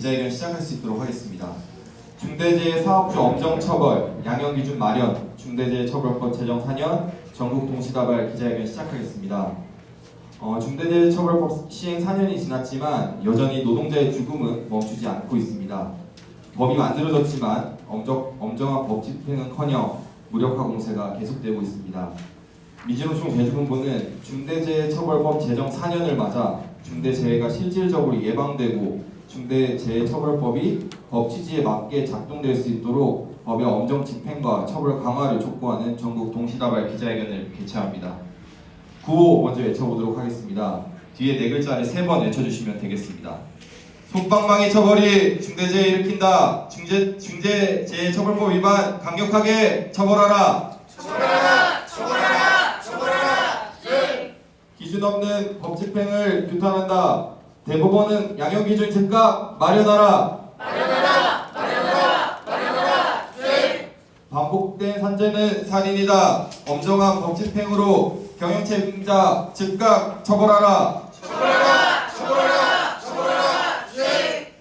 기자회견 시작할 수 있도록 하겠습니다. 중대재해사업주 엄정처벌, 양형기준 마련, 중대재해처벌법 제정 4년, 전국 동시다발 기자회견 시작하겠습니다. 중대재해처벌법 시행 4년이 지났지만 여전히 노동자의 죽음은 멈추지 않고 있습니다. 법이 만들어졌지만 엄정한 법 집행은커녕 무력화 공세가 계속되고 있습니다. 민주노총 제주본부는 중대재해처벌법 제정 4년을 맞아 중대재해가 실질적으로 예방되고 중대재해처벌법이 법 취지에 맞게 작동될 수 있도록 법의 엄정 집행과 처벌 강화를 촉구하는 전국 동시다발 기자회견을 개최합니다. 구호 먼저 외쳐보도록 하겠습니다. 뒤에 네 글자를 3번 외쳐주시면 되겠습니다. 솜방망이 처벌이 중대재해 일으킨다. 중대재해처벌법 위반 강력하게 처벌하라. 처벌하라! 처벌하라! 처벌하라! 네. 기준 없는 법 집행을 규탄한다. 대법원은 양형기준 즉각 마련하라. 마련하라! 마련하라! 마련하라! 네. 반복된 산재는 살인이다. 엄정한 법 집행으로 경영책임자 즉각 처벌하라. 처벌하라! 처벌하라! 처벌하라! 네.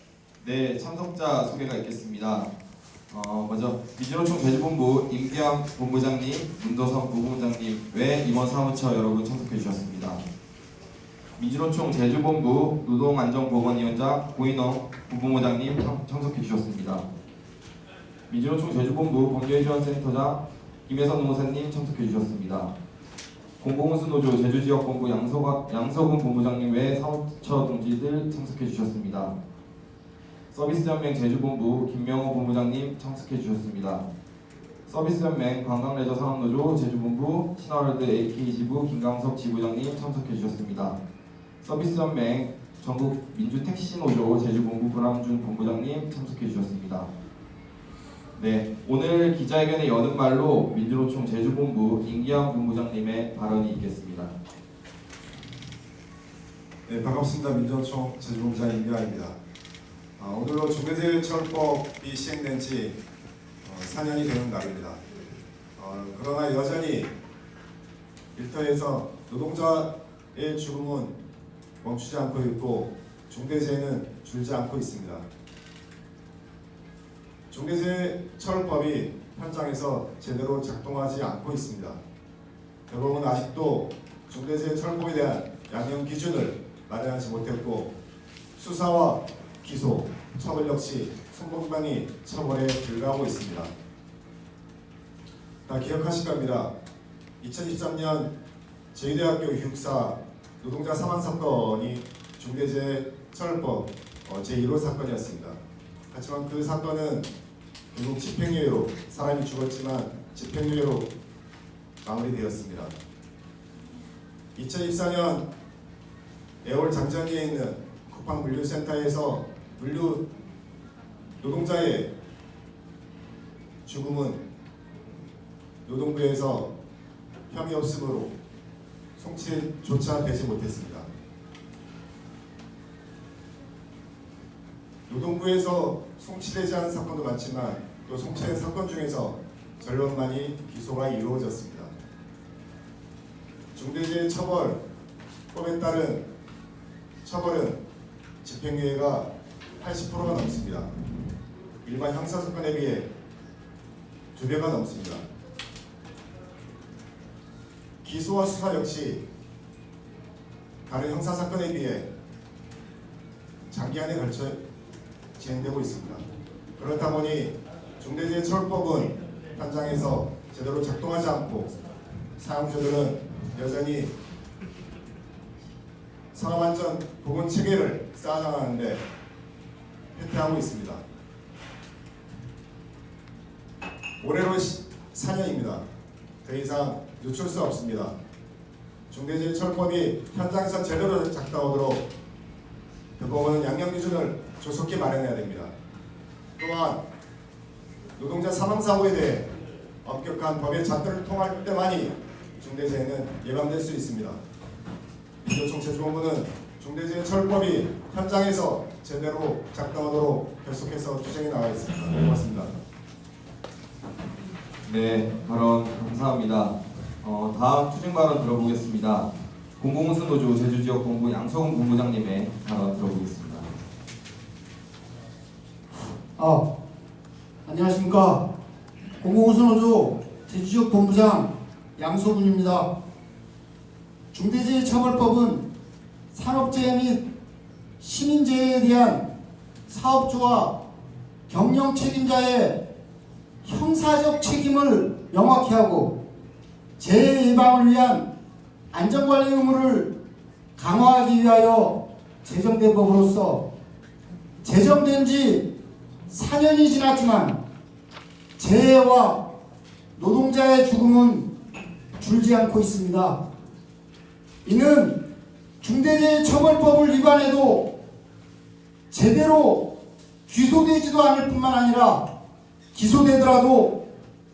네, 참석자 소개가 있겠습니다. 먼저 민주노총 제주본부 임기영 본부장님, 문도성 부부장님 외 임원 사무처 여러분 참석해 주셨습니다. 민주노총 제주본부 노동안전보건위원장 고인홍 부부모장님 참석해 주셨습니다. 민주노총 제주본부 범죄지원센터장 김혜선 노무사님 참석해 주셨습니다. 공공운수노조 제주지역본부 양석훈 본부장님 외 사무처 동지들 참석해 주셨습니다. 서비스연맹 제주본부 김명호 본부장님 참석해 주셨습니다. 서비스연맹 관광레저산업노조 제주본부 신화월드 AK지부 김강석 지부장님 참석해 주셨습니다. 서비스연맹 전국 민주택시노조 제주본부 불암준 본부장님 참석해 주셨습니다. 네, 오늘 기자회견을 여는 말로 민주노총 제주본부 임기영 본부장님의 발언이 있겠습니다. 네, 반갑습니다. 민주노총 제주본부장 임기영입니다. 오늘로 중대재해처벌법이 시행된 지 4년이 되는 날입니다. 그러나 여전히 일터에서 노동자의 죽음은 멈추지 않고 있고 중대재해는 줄지 않고 있습니다. 중대재해처벌법이 현장에서 제대로 작동하지 않고 있습니다. 대법원은 아직도 중대재해처벌법에 대한 양형 기준을 마련하지 못했고 수사와 기소, 처벌 역시 손방망이 처벌에 불과하고 있습니다. 다 기억하실 겁니다. 2013년 제2대학교 교육사 노동자 사망 사건이 중대재해처벌법 제1호 사건이었습니다. 하지만 그 사건은 결국 집행유예로 사람이 죽었지만 집행유예로 마무리되었습니다. 2024년 애월 장전리에 있는 국방물류센터에서 물류 노동자의 죽음은 노동부에서 혐의 없음으로 송치조차 되지 못했습니다. 노동부에서 송치되지 않은 사건도 많지만 또 송치된 사건 중에서 절반만이 기소가 이루어졌습니다. 중대재해처벌법에 따른 처벌은 집행유예가 80%가 넘습니다. 일반 형사사건에 비해 2배가 넘습니다. 기소와 수사 역시 다른 형사사건에 비해 장기간에 걸쳐 진행되고 있습니다. 그렇다 보니 중대재해처벌법은 현장에서 제대로 작동하지 않고 사용자들은 여전히 산업안전보건체계를 쌓아나가는데 회퇴하고 있습니다. 올해로 4년입니다. 더 이상 늦출 수 없습니다. 중대재해처벌법이 현장에서 제대로 작동하도록 대법원은 양형기준을 조속히 마련해야 됩니다. 또한 노동자 사망사고에 대해 엄격한 법의 잣대를 통할 때만이 중대재해는 예방될 수 있습니다. 민주노총 제주본부는 중대재해처벌법이 현장에서 제대로 작동하도록 계속해서 투쟁해 나가겠습니다. 고맙습니다. 네, 발언 감사합니다. 다음 투쟁 발언 들어보겠습니다. 공공운수노조 제주지역본부 양성훈 본부장님의 발언 들어보겠습니다. 안녕하십니까. 공공운수노조 제주지역 본부장 양소근입니다. 중대재해처벌법은 산업재해 및 시민재해에 대한 사업주와 경영 책임자의 형사적 책임을 명확히 하고 재해 예방을 위한 안전관리 의무를 강화하기 위하여 제정된 법으로서 제정된 지 4년이 지났지만 재해와 노동자의 죽음은 줄지 않고 있습니다. 이는 중대재해처벌법을 위반해도 제대로 기소되지도 않을 뿐만 아니라 기소되더라도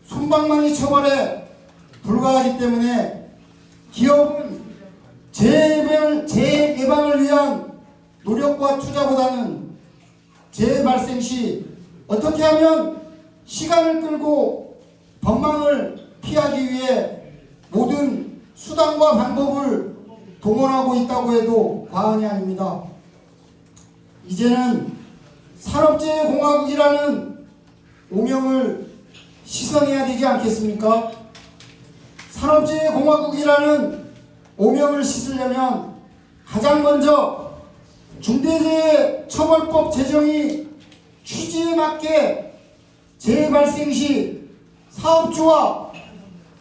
솜방망이 처벌에 불과하기 때문에 기업은 재해 예방을 위한 노력과 투자보다는 재해 발생 시 어떻게 하면 시간을 끌고 법망을 피하기 위해 모든 수단과 방법을 동원하고 있다고 해도 과언이 아닙니다. 이제는 산업재해공화국이라는 오명을 시선해야 되지 않겠습니까? 산업재해공화국이라는 오명을 씻으려면 가장 먼저 중대재해처벌법 제정이 취지에 맞게 재해 발생 시 사업주와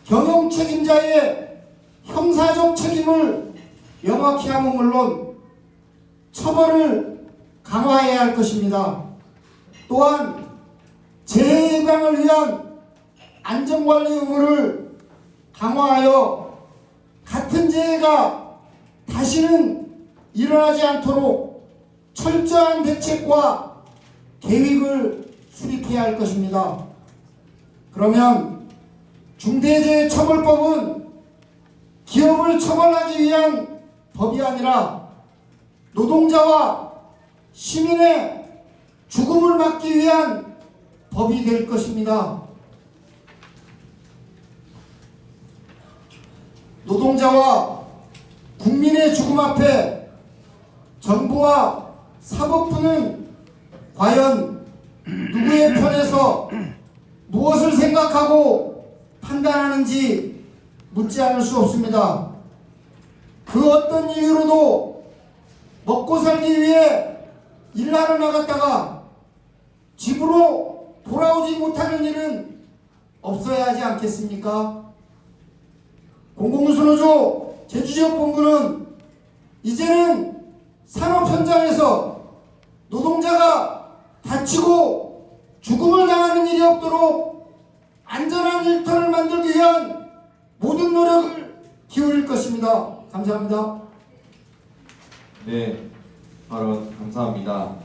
경영 책임자의 형사적 책임을 명확히 하면 물론 처벌을 강화해야 할 것입니다. 또한 재해 예방을 위한 안전관리 의무를 강화하여 같은 재해가 다시는 일어나지 않도록 철저한 대책과 계획을 수립해야 할 것입니다. 그러면 중대재해처벌법은 기업을 처벌하기 위한 법이 아니라 노동자와 시민의 죽음을 막기 위한 법이 될 것입니다. 노동자와 국민의 죽음 앞에 정부와 사법부는 과연 누구의 편에서 무엇을 생각하고 판단하는지 묻지 않을 수 없습니다. 그 어떤 이유로도 먹고 살기 위해 일하러 나갔다가 집으로 돌아오지 못하는 일은 없어야 하지 않겠습니까? 공공운수노조 제주지역 본부는 이제는 산업 현장에서 노동자가 다치고 죽음을 당하는 일이 없도록 안전한 일터를 만들기 위한 모든 노력을 기울일 것입니다. 감사합니다. 네, 발언 감사합니다.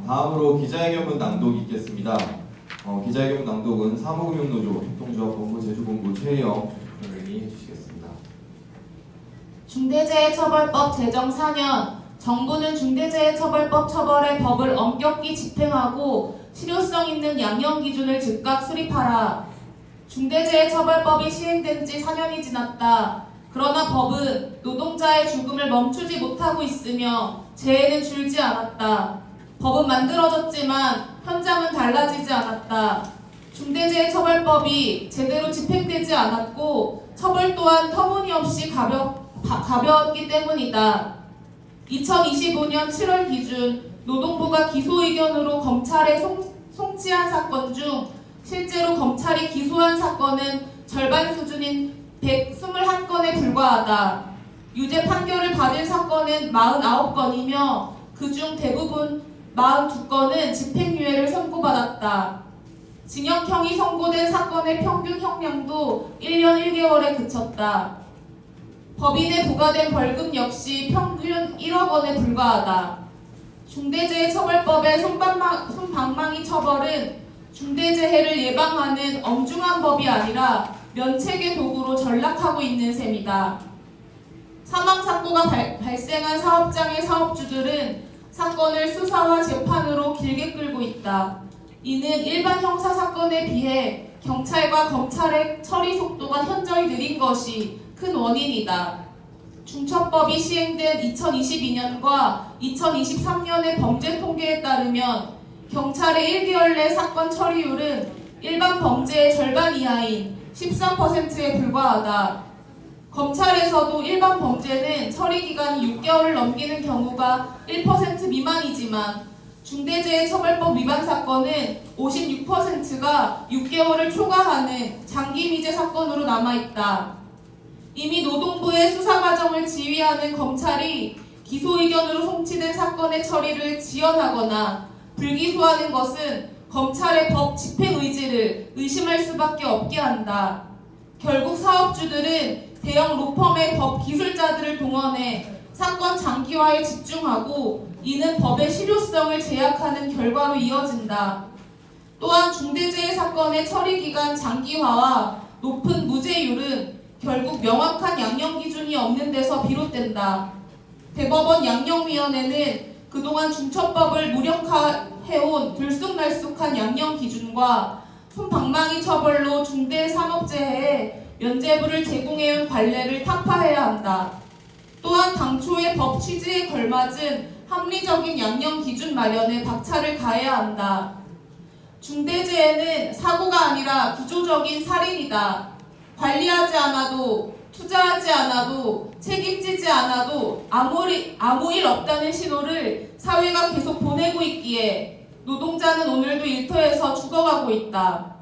다음으로 기자회견문 낭독이 있겠습니다. 기자회견문 낭독은 사무금융노조 협동조합본부 제주본부 최혜영 대표님이 해주시겠습니다. 중대재해처벌법 제정 4년, 정부는 중대재해처벌법 처벌의 법을 엄격히 집행하고 실효성 있는 양형 기준을 즉각 수립하라. 중대재해처벌법이 시행된 지 4년이 지났다. 그러나 법은 노동자의 죽음을 멈추지 못하고 있으며 재해는 줄지 않았다. 법은 만들어졌지만 현장은 달라지지 않았다. 중대재해처벌법이 제대로 집행되지 않았고 처벌 또한 터무니없이 가벼웠기 때문이다. 2025년 7월 기준 노동부가 기소 의견으로 검찰에 송치한 사건 중 실제로 검찰이 기소한 사건은 절반 수준인 121건에 불과하다. 유죄 판결을 받은 사건은 49건이며 그중 대부분 42건은 집행유예를 선고받았다. 징역형이 선고된 사건의 평균 형량도 1년 1개월에 그쳤다. 법인에 부과된 벌금 역시 평균 1억 원에 불과하다. 중대재해처벌법의 솜방망이 처벌은 중대재해를 예방하는 엄중한 법이 아니라 면책의 도구로 전락하고 있는 셈이다. 사망사고가 발생한 사업장의 사업주들은 사건을 수사와 재판으로 길게 끌고 있다. 이는 일반 형사사건에 비해 경찰과 검찰의 처리 속도가 현저히 느린 것이 큰 원인이다. 중처법이 시행된 2022년과 2023년의 범죄 통계에 따르면 경찰의 1개월 내 사건 처리율은 일반 범죄의 절반 이하인 13%에 불과하다. 검찰에서도 일반 범죄는 처리 기간이 6개월을 넘기는 경우가 1% 미만이지만 중대재해처벌법 위반 사건은 56%가 6개월을 초과하는 장기 미제 사건으로 남아있다. 이미 노동부의 수사 과정을 지휘하는 검찰이 기소 의견으로 송치된 사건의 처리를 지연하거나 불기소하는 것은 검찰의 법 집행 의지를 의심할 수밖에 없게 한다. 결국 사업주들은 대형 로펌의 법 기술자들을 동원해 사건 장기화에 집중하고 이는 법의 실효성을 제약하는 결과로 이어진다. 또한 중대재해 사건의 처리 기간 장기화와 높은 무죄율은 결국 명확한 양형 기준이 없는 데서 비롯된다. 대법원 양형위원회는 그동안 중처법을 무력화해온 들쑥날쑥한 양형 기준과 솜방망이 처벌로 중대산업재해에 면죄부를 제공해온 관례를 타파해야 한다. 또한 당초의 법 취지에 걸맞은 합리적인 양형 기준 마련에 박차를 가해야 한다. 중대재해는 사고가 아니라 구조적인 살인이다. 관리하지 않아도, 투자하지 않아도, 책임지지 않아도 아무 일 없다는 신호를 사회가 계속 보내고 있기에 노동자는 오늘도 일터에서 죽어가고 있다.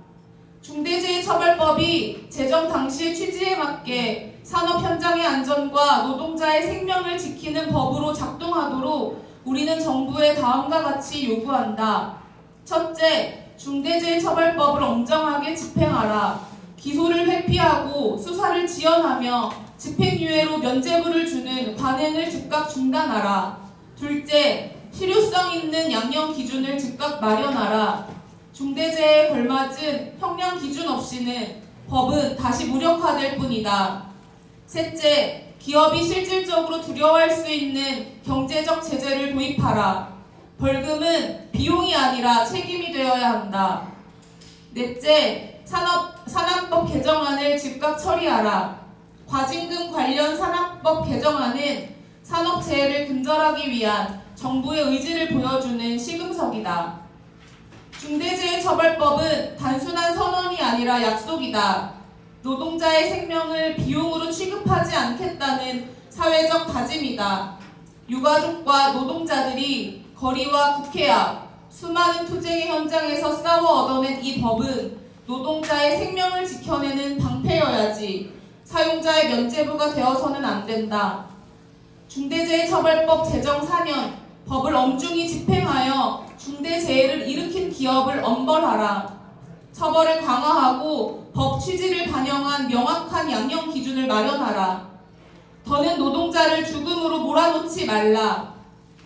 중대재해처벌법이 제정 당시의 취지에 맞게 산업 현장의 안전과 노동자의 생명을 지키는 법으로 작동하도록 우리는 정부에 다음과 같이 요구한다. 첫째, 중대재해처벌법을 엄정하게 집행하라. 기소를 회피하고 수사를 지연하며 집행유예로 면죄부를 주는 관행을 즉각 중단하라. 둘째, 실효성 있는 양형 기준을 즉각 마련하라. 중대재해에 걸맞은 형량 기준 없이는 법은 다시 무력화될 뿐이다. 셋째, 기업이 실질적으로 두려워할 수 있는 경제적 제재를 도입하라. 벌금은 비용이 아니라 책임이 되어야 한다. 넷째, 산업법 개정안을 즉각 처리하라. 과징금 관련 산업법 개정안은 산업재해를 근절하기 위한 정부의 의지를 보여주는 시금석이다. 중대재해처벌법은 단순한 선언이 아니라 약속이다. 노동자의 생명을 비용으로 취급하지 않겠다는 사회적 다짐이다. 유가족과 노동자들이 거리와 국회 앞, 수많은 투쟁의 현장에서 싸워 얻어낸 이 법은 노동자의 생명을 지켜내는 방패여야지 사용자의 면죄부가 되어서는 안 된다. 중대재해처벌법 제정 4년, 법을 엄중히 집행하여 중대재해를 일으킨 기업을 엄벌하라. 처벌을 강화하고 법 취지를 반영한 명확한 양형 기준을 마련하라. 더는 노동자를 죽음으로 몰아놓지 말라.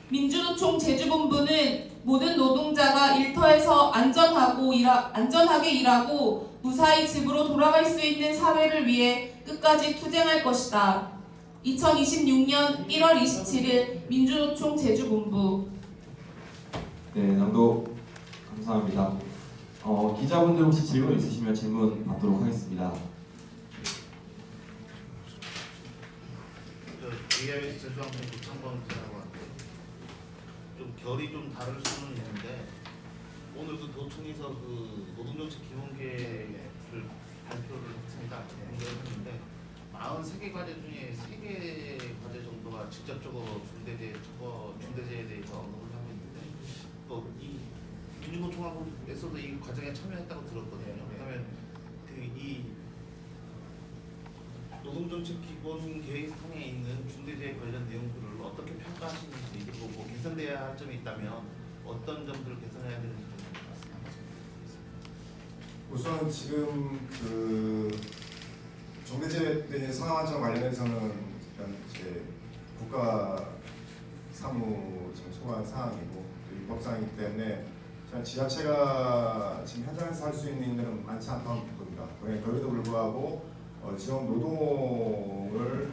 민주노총 제주본부는 모든 노동자가 일터에서 안전하게 일하고 무사히 집으로 돌아갈 수 있는 사회를 위해 끝까지 투쟁할 것이다. 2026년 1월 27일 민주노총 제주본부. 네, 낭독 감사합니다. 기자분들 혹시 질문 있으시면 질문 받도록 하겠습니다. AIS 제주항공 도창범 기자라고 하는데 좀 결이 좀 다를 수는 있는데 오늘 그 도청에서 그 노동정책 기본계획을 발표를 했습니다. 공개를 했는데 43개 과제 중에 3개 과제 정도가 직접적으로 중대재해에 대해서 언급을 하고 있는데 또 이 민주노총하고에서도 이 과정에 참여했다고 들었거든요. 그러면 이 노동정책 기본계획상에 있는 중대재해 관련 내용들을 어떻게 평가하시는지 그리고 뭐 개선돼야 할 점이 있다면 어떤 점들을 개선해야 되는지 좀 말씀하셨으면 좋겠습니다. 우선 지금 그 중대재해 상황안전 관련해서는 일단 이제 국가 사무 지금 소관 사항이고 입법 사항이기 때문에 지자체가 지금 현장에서 할 수 있는 일은 많지 않다고 봅니다. 그럼에도 불구하고 지역 노동을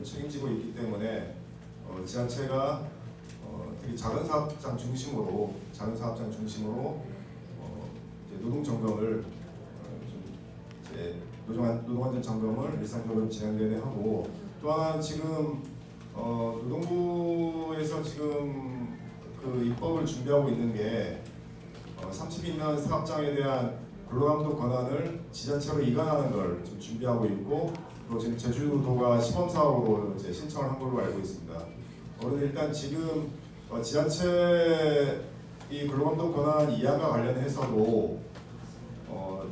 책임지고 있기 때문에 지자체가 특히 작은 사업장 중심으로 이제 노동 점검을 노동안전 점검을 일상적으로 진행되게 하고 또 하나 지금 노동부에서 지금 그 입법을 준비하고 있는 게 32년 사업장에 대한 근로감독 권한을 지자체로 이관하는 걸 좀 준비하고 있고, 그리고 지금 제주도가 시범 사업으로 이제 신청을 한 걸로 알고 있습니다. 그런데 일단 지금 지자체 이 근로감독 권한 이하가 관련해서도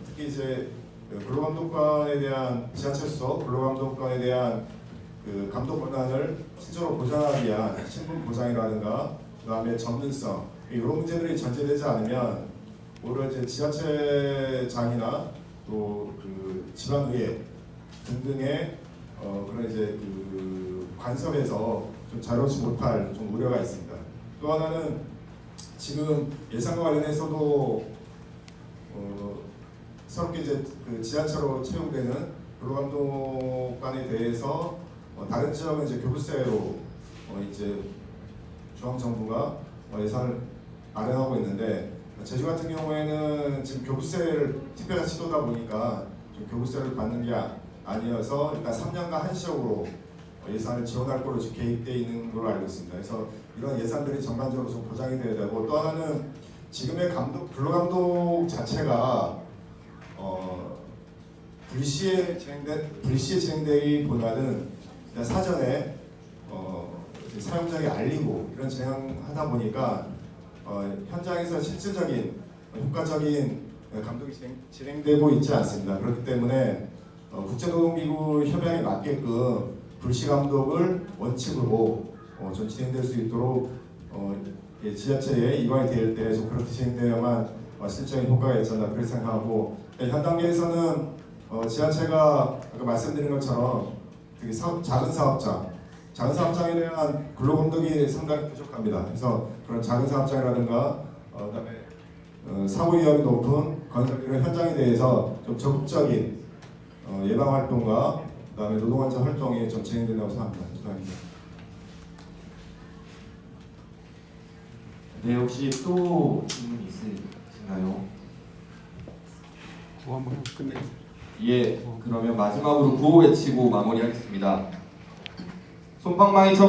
특히 이제 근로감독관에 대한 지자체에서 근로감독관에 대한 그 감독 권한을 실제로 보장하기 위한 신분 보장이라든가 그다음에 전문성 이런 문제들이 전제되지 않으면 오히려 이제 지자체장이나 또 그 지방의회 등등의 그런 이제 그 관섭에서 좀 자유롭지 못할 좀 우려가 있습니다. 또 하나는 지금 예산과 관련해서도 새롭게 이제 그 지자체로 채용되는 근로감독관에 대해서 다른 지역은 이제 교부세로 이제 중앙 정부가 예산을 마련하고 있는데 제주 같은 경우에는 지금 교부세를 특별자치도다 보니까 좀 교부세를 받는 게 아니어서 일단 3년간 한시적으로 예산을 지원할 걸로 지금 계획되어 있는 걸로 알고 있습니다. 그래서 이런 예산들이 전반적으로 좀 보장이 돼야 되고, 또 하나는 지금의 근로감독 자체가 불시에 진행되기보다는 사전에 사용자에게 알리고 이런 진행하다 보니까 현장에서 실질적인 효과적인 감독이 진행되고 있지 않습니다. 그렇기 때문에 국제노동기구 협약에 맞게끔 불시 감독을 원칙으로 좀 진행될 수 있도록 지자체에 이관이 될 때 좀 그렇게 진행되어야만 실질적인 효과가 있지 않나 그렇게 생각하고, 현 단계에서는 지자체가 아까 말씀드린 것처럼 되게 작은 사업장에 대한 근로감독이 상당히 부족합니다. 그래서 그런 작은 사업장이라든가 그다음에 사고 위험이 높은 건설 이런 현장에 대해서 좀 적극적인 예방 활동과 그다음에 노동안전 활동이 좀 진행된다고 생각합니다. 감사합니다. 네, 혹시 또 질문 있으신가요? 구호 한번 끝내. 예, 그러면 마지막으로 구호 외치고 마무리하겠습니다. 솜방망이 쳐